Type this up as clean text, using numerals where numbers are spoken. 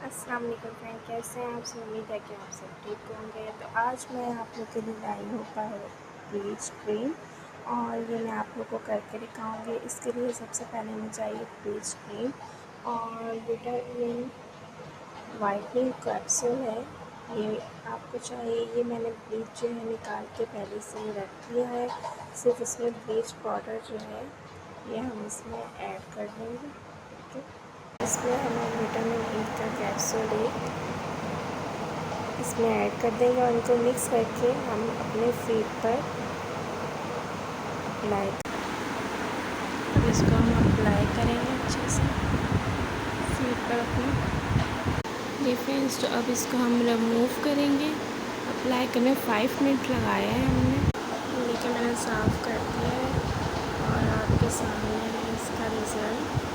अस्सलाम वालेकुम फ्रेंड, कैसे हैं आप सब। उम्मीद है कि आप सब ठीक होंगे। तो आज मैं आप लोग के लिए लाई हूँ ब्लीच क्रीम और ये मैं आप लोग को करके दिखाऊंगी। इसके लिए सबसे पहले हमें चाहिए ब्लीच क्रीम और विटामिन वाइटनिंग कैप्सूल है। ये आपको चाहिए। ये मैंने ब्लीच जो है निकाल के पहले से रख दिया है। सिर्फ इसमें ब्लीच पाउडर जो है ये हम इसमें ऐड कर देंगे। ठीक है, इसमें हमें विटामिन ई का कैप्सूल इसमें ऐड कर देंगे और इनको मिक्स करके हम अपने फेस पर अप्लाई अब इसको हम अप्लाई करेंगे अच्छे से फेस पर अपने। ये फ्रेंड्स, तो अब इसको हम रिमूव करेंगे। अप्लाई करने 5 मिनट लगाया है हमने, लेकिन मैंने साफ़ कर दिया है और आपके सामने है इसका रिज़ल्ट।